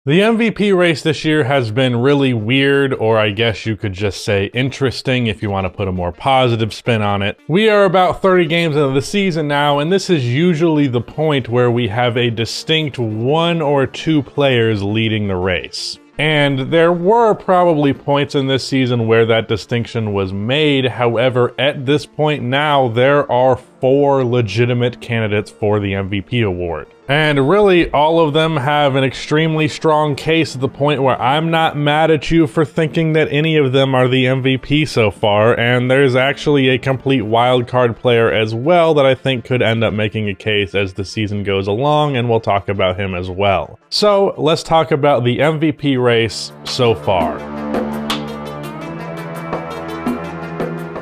The MVP race this year has been really weird, or I guess you could just say interesting if you want to put a more positive spin on it. We are about 30 games into the season now, and this is usually the point where we have a distinct one or two players leading the race. And there were probably points in this season where that distinction was made. However, at this point now, there are 4 legitimate candidates for the MVP award. And really, all of them have an extremely strong case to the point where I'm not mad at you for thinking that any of them are the MVP so far, and there's actually a complete wildcard player as well that I think could end up making a case as the season goes along, and we'll talk about him as well. So, let's talk about the MVP race so far.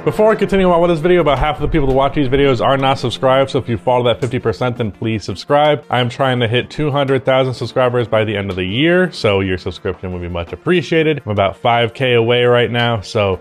Before I continue on with this video, about half of the people that watch these videos are not subscribed, so if you follow that 50%, then please subscribe. I'm trying to hit 200,000 subscribers by the end of the year, so your subscription would be much appreciated. I'm about 5K away right now, so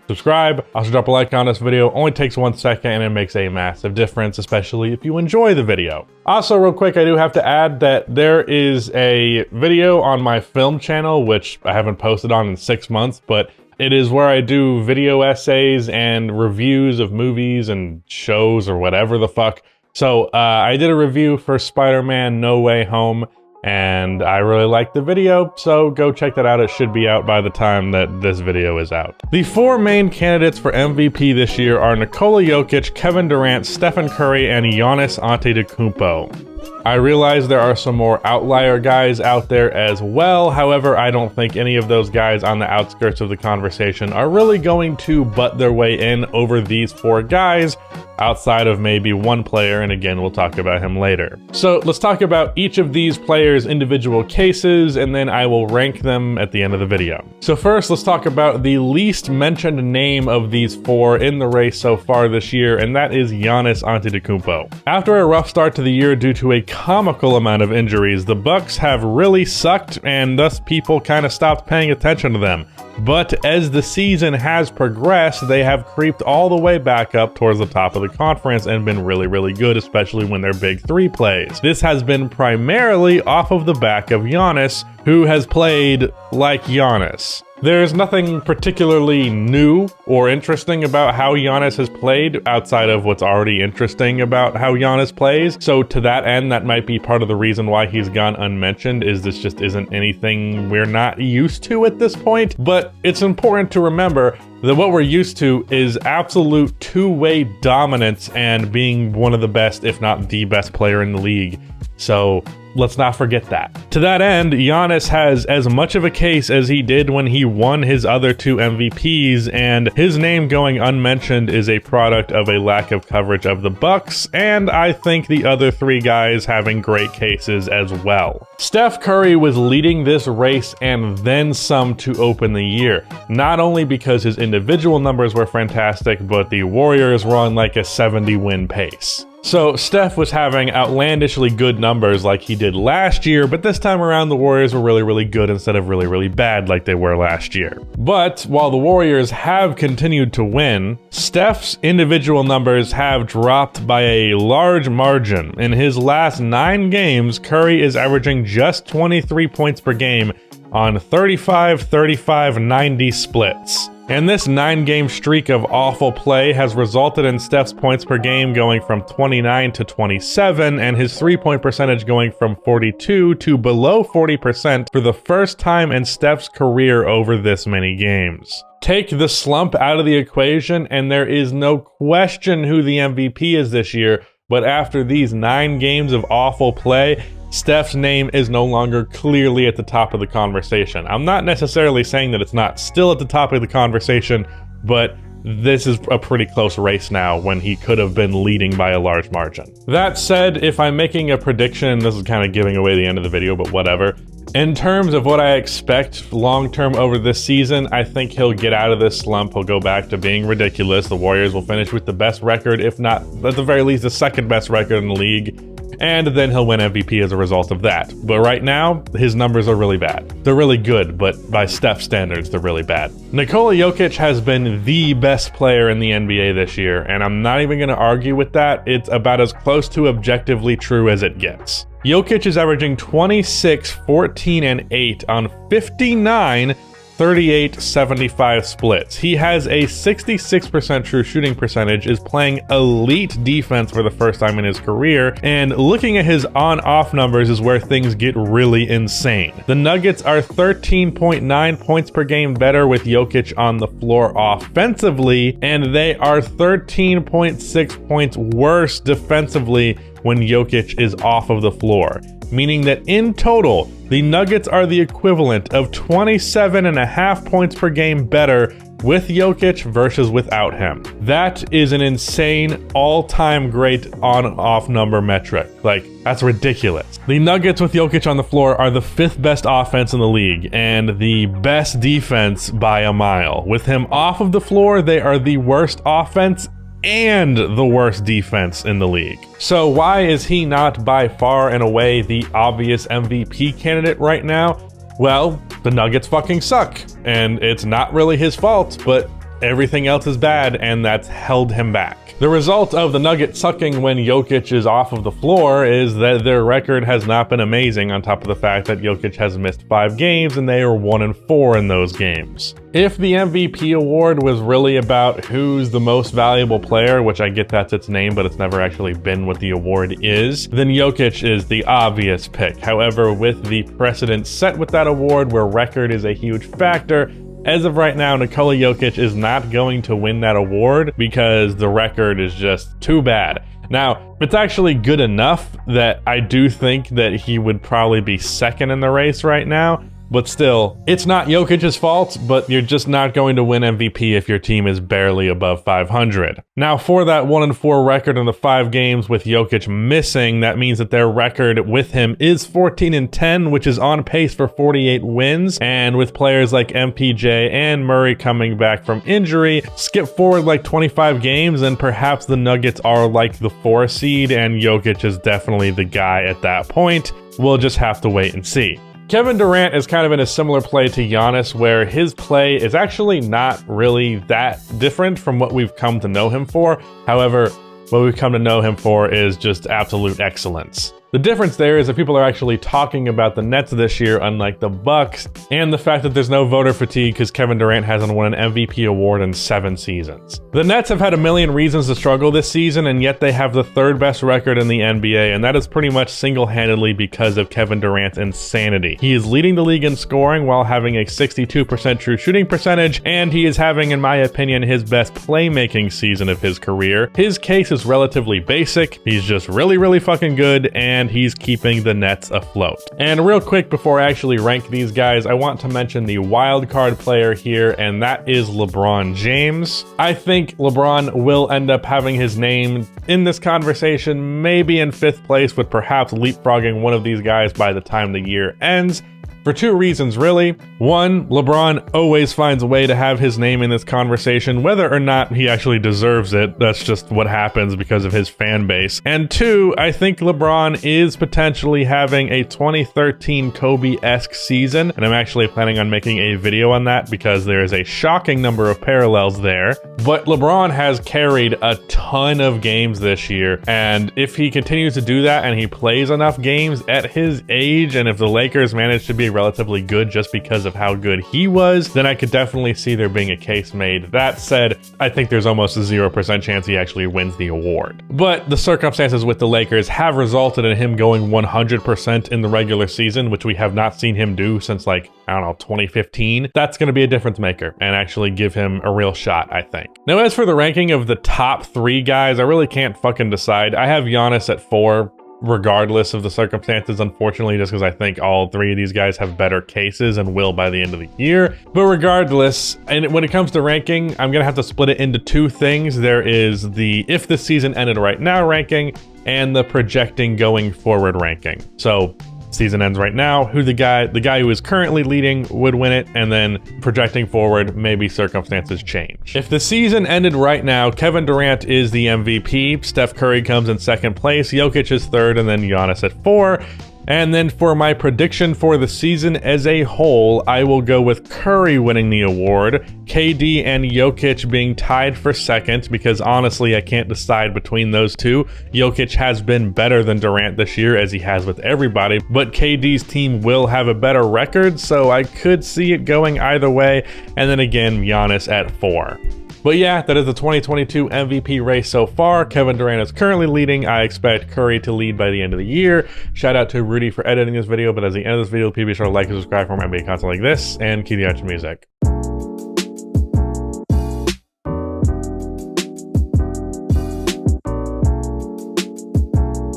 subscribe. Also drop a like on this video. Only takes 1 second and it makes a massive difference, especially if you enjoy the video. Also, real quick, I do have to add that there is a video on my film channel, which I haven't posted on in 6 months, but it is where I do video essays and reviews of movies and shows or whatever the fuck. So I did a review for Spider-Man No Way Home, and I really liked the video, so go check that out. It should be out by the time that this video is out. The 4 main candidates for MVP this year are Nicola Jokic, Kevin Durant, Steph Curry, and Giannis Antedicumpo. I realize there are some more outlier guys out there as well. However, I don't think any of those guys on the outskirts of the conversation are really going to butt their way in over these 4 guys, outside of maybe one player, and again, we'll talk about him later. So let's talk about each of these players' individual cases, and then I will rank them at the end of the video. So first, let's talk about the least mentioned name of these 4 in the race so far this year, and that is Giannis Antedicumpo. After a rough start to the year due to a comical amount of injuries, the Bucks have really sucked, and thus people kind of stopped paying attention to them. But as the season has progressed, they have creeped all the way back up towards the top of the conference and been really, really good, especially when their big 3 plays. This has been primarily off of the back of Giannis, who has played like Giannis. There's nothing particularly new or interesting about how Giannis has played outside of what's already interesting about how Giannis plays. So to that end, that might be part of the reason why he's gone unmentioned, is this just isn't anything we're not used to at this point. But it's important to remember that what we're used to is absolute two-way dominance and being one of the best, if not the best player in the league. So let's not forget that. To that end, Giannis has as much of a case as he did when he won his other 2 MVPs, and his name going unmentioned is a product of a lack of coverage of the Bucks, and I think the other 3 guys having great cases as well. Steph Curry was leading this race and then some to open the year, not only because his individual numbers were fantastic, but the Warriors were on like a 70-win pace. So Steph was having outlandishly good numbers like he did last year, but this time around the Warriors were really, really good instead of really, really bad like they were last year. But while the Warriors have continued to win, Steph's individual numbers have dropped by a large margin. In his last 9 games, Curry is averaging just 23 points per game on 35, 35, 90 splits. And this 9-game streak of awful play has resulted in Steph's points per game going from 29 to 27, and his 3-point percentage going from 42 to below 40% for the first time in Steph's career over this many games. Take the slump out of the equation, and there is no question who the MVP is this year, but after these 9 games of awful play, Steph's name is no longer clearly at the top of the conversation. I'm not necessarily saying that it's not still at the top of the conversation, but this is a pretty close race now when he could have been leading by a large margin. That said, if I'm making a prediction, and this is kind of giving away the end of the video, but whatever, in terms of what I expect long-term over this season, I think he'll get out of this slump. He'll go back to being ridiculous. The Warriors will finish with the best record, if not, at the very least, the second best record in the league. and then he'll win MVP as a result of that. But right now, his numbers are really bad. They're really good, but by Steph standards, they're really bad. Nikola Jokic has been the best player in the NBA this year, and I'm not even going to argue with that. It's about as close to objectively true as it gets. Jokic is averaging 26, 14, and 8 on 59 38-75 splits. He has a 66% true shooting percentage, is playing elite defense for the first time in his career, and looking at his on-off numbers is where things get really insane. The Nuggets are 13.9 points per game better with Jokic on the floor offensively, and they are 13.6 points worse defensively when Jokic is off of the floor, meaning that in total, the Nuggets are the equivalent of 27.5 points per game better with Jokic versus without him. That is an insane all-time great on-off number metric. Like, that's ridiculous. The Nuggets with Jokic on the floor are the 5th best offense in the league and the best defense by a mile. With him off of the floor, they are the worst offense and the worst defense in the league. So why is he not by far and away the obvious MVP candidate right now? Well, the Nuggets fucking suck, and it's not really his fault, but everything else is bad, and that's held him back. The result of the Nuggets sucking when Jokic is off of the floor is that their record has not been amazing, on top of the fact that Jokic has missed 5 games and they are 1-4 in those games. If the MVP award was really about who's the most valuable player, which I get that's its name, but it's never actually been what the award is, then Jokic is the obvious pick. However, with the precedent set with that award where record is a huge factor, as of right now, Nikola Jokic is not going to win that award because the record is just too bad. Now, it's actually good enough that I do think that he would probably be second in the race right now. But still, it's not Jokic's fault, but you're just not going to win MVP if your team is barely above 500. Now, for that 1-4 record in the 5 games with Jokic missing, that means that their record with him is 14-10, which is on pace for 48 wins. And with players like MPJ and Murray coming back from injury, skip forward like 25 games, and perhaps the Nuggets are like the 4 seed, and Jokic is definitely the guy at that point. We'll just have to wait and see. Kevin Durant is kind of in a similar play to Giannis, where his play is actually not really that different from what we've come to know him for. However, what we've come to know him for is just absolute excellence. The difference there is that people are actually talking about the Nets this year, unlike the Bucks, and the fact that there's no voter fatigue because Kevin Durant hasn't won an MVP award in 7 seasons. The Nets have had a million reasons to struggle this season, and yet they have the 3rd best record in the NBA, and that is pretty much single-handedly because of Kevin Durant's insanity. He is leading the league in scoring while having a 62% true shooting percentage, and he is having, in my opinion, his best playmaking season of his career. His case is relatively basic. He's just really, really fucking good, and he's keeping the Nets afloat. And real quick before I actually rank these guys, I want to mention the wild card player here, and that is LeBron James. I think LeBron will end up having his name in this conversation, maybe in 5th place, with perhaps leapfrogging one of these guys by the time the year ends. For 2 reasons, really. 1, LeBron always finds a way to have his name in this conversation, whether or not he actually deserves it. That's just what happens because of his fan base. And 2, I think LeBron is potentially having a 2013 Kobe-esque season, and I'm actually planning on making a video on that because there is a shocking number of parallels there. But LeBron has carried a ton of games this year, and if he continues to do that and he plays enough games at his age, and if the Lakers manage to be relatively good just because of how good he was, then I could definitely see there being a case made. That said, I think there's almost a 0% chance he actually wins the award. But the circumstances with the Lakers have resulted in him going 100% in the regular season, which we have not seen him do since, like, I don't know, 2015. That's going to be a difference maker and actually give him a real shot, I think. Now, as for the ranking of the top 3 guys, I really can't fucking decide. I have Giannis at 4. Regardless of the circumstances, unfortunately, just because I think all 3 of these guys have better cases and will by the end of the year. But regardless, and when it comes to ranking, I'm going to have to split it into 2 things. There is the if the season ended right now ranking and the projecting going forward ranking. So season ends right now, who the guy who is currently leading would win it, and then projecting forward, maybe circumstances change. If the season ended right now, Kevin Durant is the MVP, Steph Curry comes in second place, Jokic is third, and then Giannis at 4. And then for my prediction for the season as a whole, I will go with Curry winning the award, KD and Jokic being tied for second, because honestly, I can't decide between those two. Jokic has been better than Durant this year, as he has with everybody, but KD's team will have a better record, so I could see it going either way. And then again, Giannis at 4. But yeah, that is the 2022 MVP race so far. Kevin Durant is currently leading. I expect Curry to lead by the end of the year. Shout out to Rudy for editing this video, but at the end of this video, please be sure to like and subscribe for more NBA content like this, and keep the action music.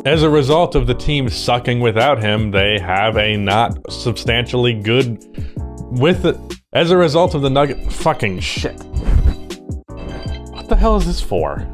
As a result of the team sucking without him, they have a not substantially good with it. As a result of the Nugget, fucking shit. What the hell is this for?